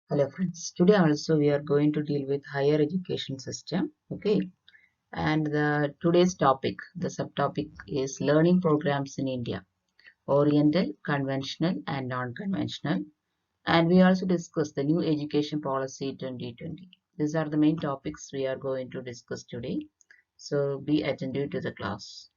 Hello friends, today also we are going to deal with higher education system, okay, and the today's topic, the subtopic is learning programs in India, Oriental, conventional and non-conventional, and we also discuss the new education policy 2020. These are the main topics we are going to discuss today, so be attentive to the class.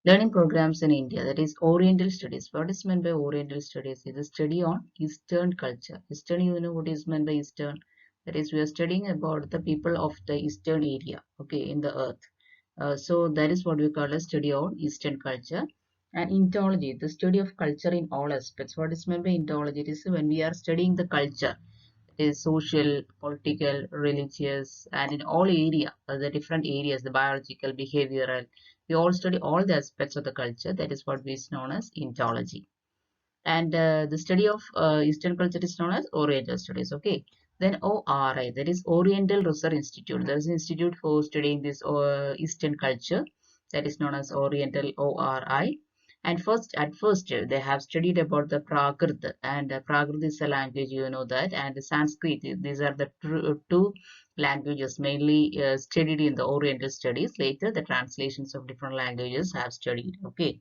Learning programs in India, that is Oriental Studies. What is meant by Oriental Studies? Is a study on Eastern culture. Eastern, you know what is meant by Eastern? That is, we are studying about the people of the Eastern area, okay, in the earth. So that is what we call a study on Eastern culture. And ontology, the study of culture in all aspects. What is meant by ontology? It is when we are studying the culture, is social, political, religious, and in all area, the different areas, the biological, behavioral. We all study all the aspects of the culture. That is what is known as ontology. And the study of Eastern culture is known as Oriental Studies. Okay. Then ORI, that is Oriental Research Institute. There is an institute for studying this Eastern culture. That is known as Oriental ORI. And at first they have studied about the Prakrit, and Prakrit is a language, you know that, and the Sanskrit. These are the two languages mainly studied in the Oriental Studies. Later, the translations of different languages have studied. Okay.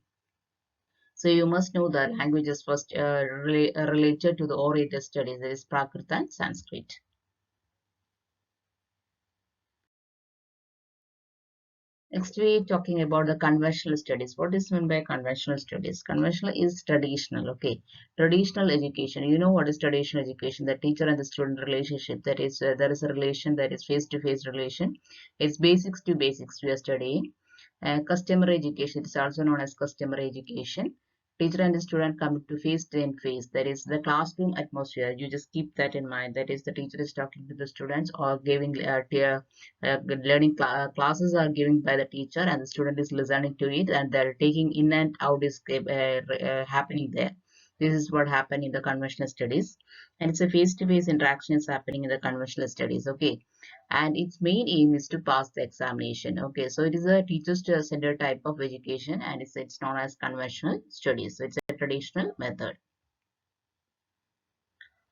So you must know the languages first related to the Oriental studies, that is Prakrit and Sanskrit. Next, we talking about the conventional studies. What is meant by conventional studies? Conventional is traditional. Okay, traditional education. You know what is traditional education? The teacher and the student relationship. That is, there is a relation that is face-to-face relation. It's basics to basics we are studying. Customer education is also known as customer education. Teacher and the student come to face to face. That is the classroom atmosphere. You just keep that in mind. That is the teacher is talking to the students or giving learning classes are given by the teacher and the student is listening to it and they're taking in and out is happening there. This is what happened in the conventional studies, and it's a face-to-face interaction is happening in the conventional studies. Okay, and its main aim is to pass the examination. Okay, so it is a teachers to center type of education, and it's known as conventional studies. So it's a traditional method.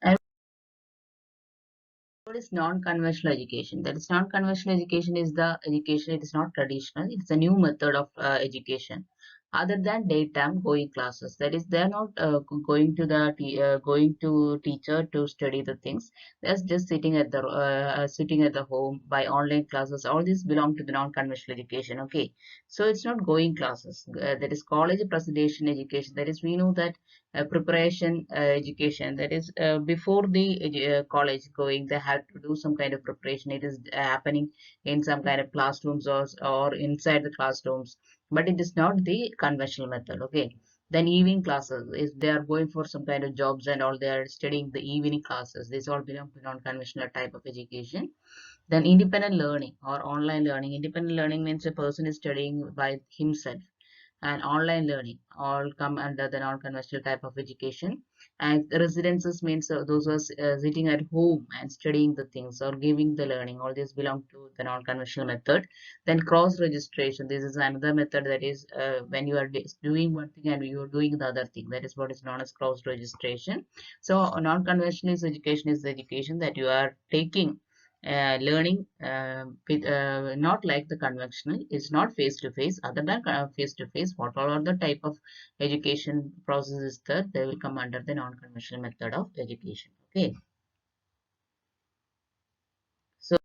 And what is non-conventional education? That is non-conventional education is the education, it is not traditional, it's a new method of education. Other than daytime going classes, that is, they are not going to going to teacher to study the things. They're just sitting at the home by online classes. All these belong to the non-conventional education. Okay, so it's not going classes. That is college presentation education. That is, we know that preparation education, that is before the college going they have to do some kind of preparation. It is happening in some kind of classrooms or inside the classrooms, but it is not the conventional method. Okay, then evening classes, if they are going for some kind of jobs and all, they are studying the evening classes. This all belong to non-conventional type of education. Then independent learning or online learning. Independent learning means a person is studying by himself, and online learning all come under the non-conventional type of education. And the residences means those who are sitting at home and studying the things or giving the learning. All these belong to the non-conventional method. Then cross registration. This is another method, that is when you are doing one thing and you are doing the other thing. That is what is known as cross registration. So non-conventional education is the education that you are taking learning with not like the conventional. It's not face to face. Other than face to face, what all are the type of education processes that they will come under the non-conventional method of education. Okay, so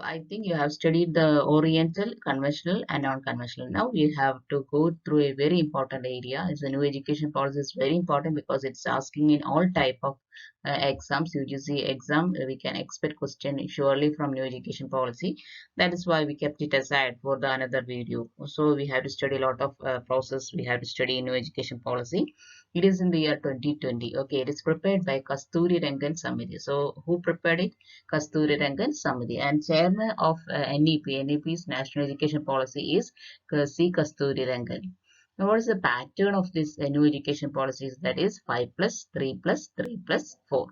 I think you have studied the Oriental, conventional, and non-conventional. Now we have to go through a very important area. It's a new education policy is very important because it's asking in all type of exams, UGC exam. We can expect question surely from new education policy. That is why we kept it aside for the another video. So we have to study a lot of process. We have to study new education policy. It is in the year 2020. Okay, it is prepared by Kasturi Rangan Samiti. So who prepared it? Kasturi Rangan Samiti, and chairman of NEP's National Education Policy is C. Kasturi Rangan. Now, what is the pattern of this new education policies? That is 5 plus 3 plus 3 plus 4.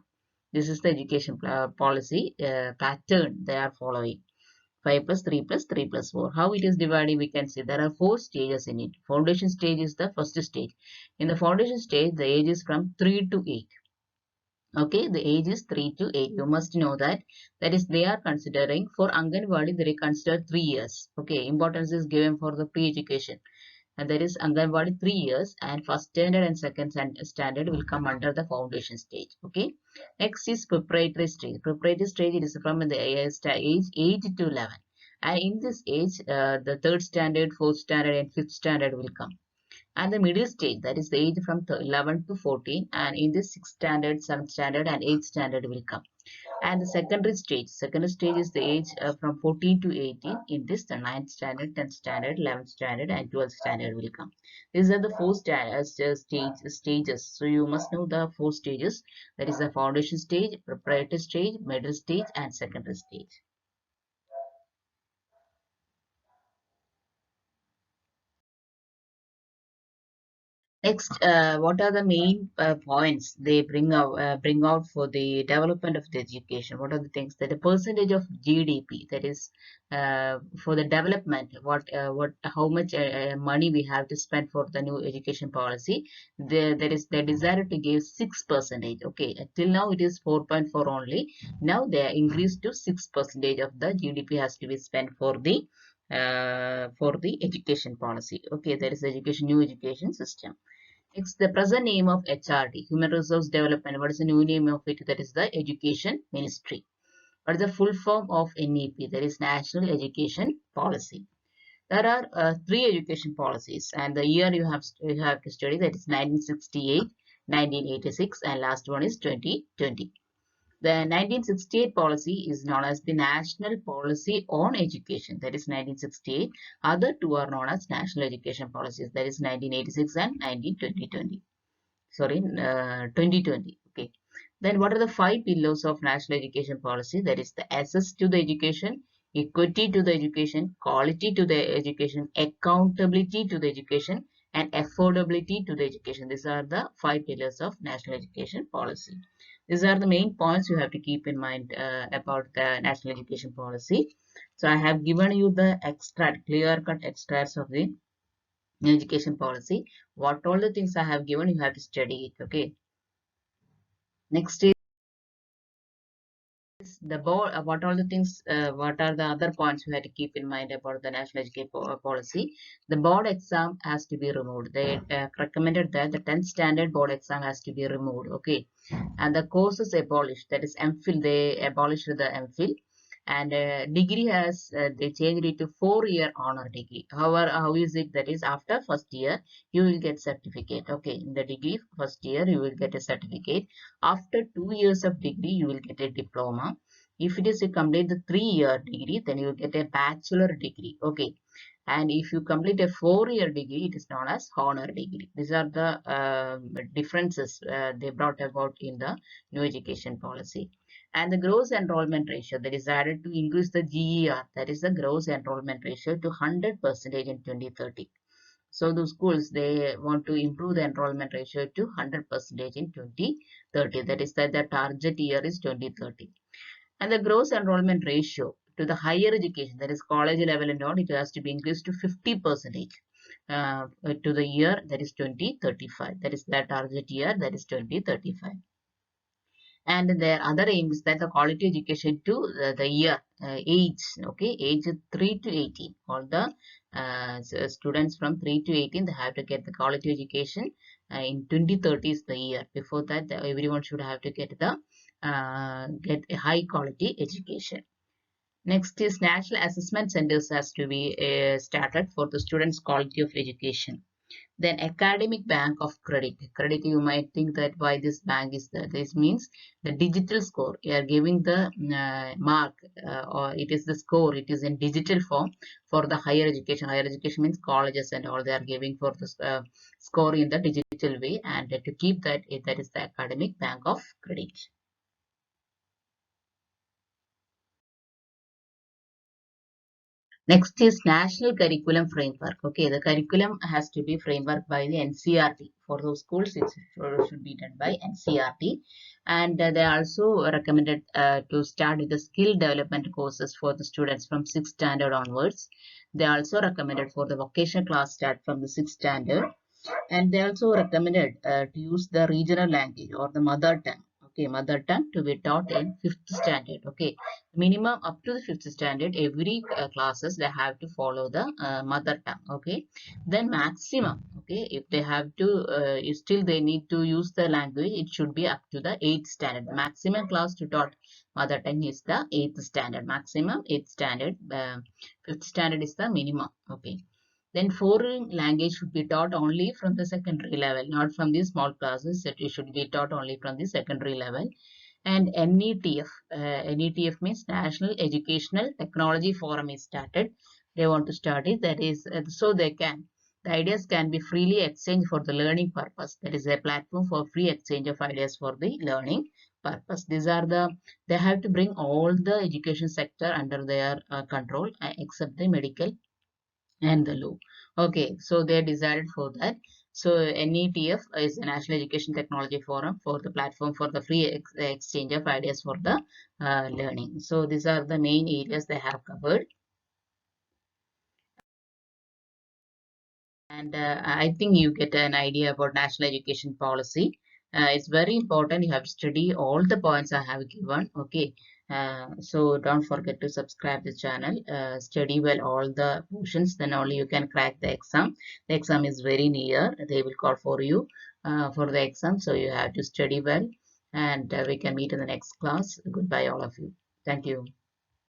This is the education policy pattern they are following. 5 plus 3 plus 3 plus 4. How it is divided, we can see there are 4 stages in it. Foundation stage is the first stage. In the foundation stage, the age is from 3 to 8. Okay, the age is 3 to 8. You must know that. That is, they are considering for Anganwadi, they consider 3 years. Okay, importance is given for the pre-education. And that is Anganwadi 3 years, and first standard and second standard will come under the foundation stage. Okay. Next is preparatory stage. Preparatory stage, it is from the age to 11. And in this age, the third standard, fourth standard, and fifth standard will come. And the middle stage, that is the age from 11 to 14, and in this 6th standard, 7th standard, and 8th standard will come. And the secondary stage is the age from 14 to 18. In this, the 9th standard, 10th standard, 11th standard, and 12th standard will come. These are the four stages. So you must know the 4 stages. That is the foundation stage, preparatory stage, middle stage, and secondary stage. Next, what are the main points they bring out for the development of the education? What are the things that the percentage of GDP, that is for the development? How much money we have to spend for the new education policy? There is the desire to give 6%. Okay, till now it is 4.4 only. Now they are increased to 6% of the GDP has to be spent for the education policy. Okay, there is new education system. It's the present name of HRD, Human Resource Development. What is the new name of it? That is the Education Ministry. What is the full form of NEP? That is National Education Policy. There are 3 education policies, and the year you have to study, that is 1968, 1986, and last one is 2020. The 1968 policy is known as the National Policy on Education. That is 1968. Other two are known as National Education Policies. That is 1986 and 2020. Sorry, 2020. Okay. Then what are the 5 pillars of National Education Policy? That is the access to the education, equity to the education, quality to the education, accountability to the education, and affordability to the education. These are the 5 pillars of National Education Policy. These are the main points you have to keep in mind about the National Education Policy. So I have given you the clear-cut extracts of the education policy. What all the things I have given, you have to study it. Okay. Next is the board. What all the things, what are the other points you have to keep in mind about the national education policy? The board exam has to be removed. They recommended that the 10th standard board exam has to be removed. Okay. And the courses abolished. That is MPhil. They abolished the MPhil. And degree has they changed it to 4-year honor degree. However, how is it? That is after first year you will get certificate. Okay, in the degree first year you will get a certificate. After 2 years of degree you will get a diploma. If it is to complete the 3-year degree, then you will get a bachelor degree. Okay, and if you complete a 4-year degree, it is known as honor degree. These are the differences they brought about in the new education policy. And the gross enrollment ratio, that is added to increase the GER, that is the gross enrollment ratio, to 100% in 2030. So the schools, they want to improve the enrollment ratio to 100% in 2030. That is that the target year is 2030. And the gross enrollment ratio to the higher education, that is college level and all, it has to be increased to 50% to the year, that is 2035. That is the target year, that is 2035. And their other aim is that the quality education to the year age. Okay, age 3 to 18. All the students from 3 to 18, they have to get the quality education. In 2030 is the year. Before that, everyone should have to get a high quality education. Next is national assessment centers has to be started for the students' quality of education. Then academic bank of credit. Credit, you might think that why this bank is there. This means the digital score. You are giving the mark or it is the score. It is in digital form for the higher education. Higher education means colleges and all. They are giving for the score in the digital way. And to keep that, that is the academic bank of credit. Next is National Curriculum Framework. Okay, the curriculum has to be framework by the NCRT. For those schools, it should be done by NCRT. And they also recommended to start with the skill development courses for the students from 6th standard onwards. They also recommended for the vocational class start from the 6th standard. And they also recommended to use the regional language or the mother tongue. Okay, mother tongue to be taught in 5th standard. Okay, minimum up to the 5th standard, every classes they have to follow the mother tongue. Okay, then maximum, okay, if they have to still they need to use the language, it should be up to the 8th standard. Maximum class to taught mother tongue is the 8th standard, maximum 8th standard. 5th standard is the minimum. Okay, then foreign language should be taught only from the secondary level, not from the small classes. It should be taught only from the secondary level. And NETF means National Educational Technology Forum is started. They want to start it. That is, so they can. The ideas can be freely exchanged for the learning purpose. That is a platform for free exchange of ideas for the learning purpose. These are the, they have to bring all the education sector under their control except the medical and the law. Okay, so they decided for that. So NETF is the National Education Technology Forum for the platform for the free exchange of ideas for the learning. So these are the main areas they have covered. And I think you get an idea about national education policy. It's very important. You have to study all the points I have given. Okay. So don't forget to subscribe the channel. Study well all the portions. Then only you can crack the exam. The exam is very near. They will call for you for the exam. So you have to study well. And we can meet in the next class. Goodbye, all of you. Thank you.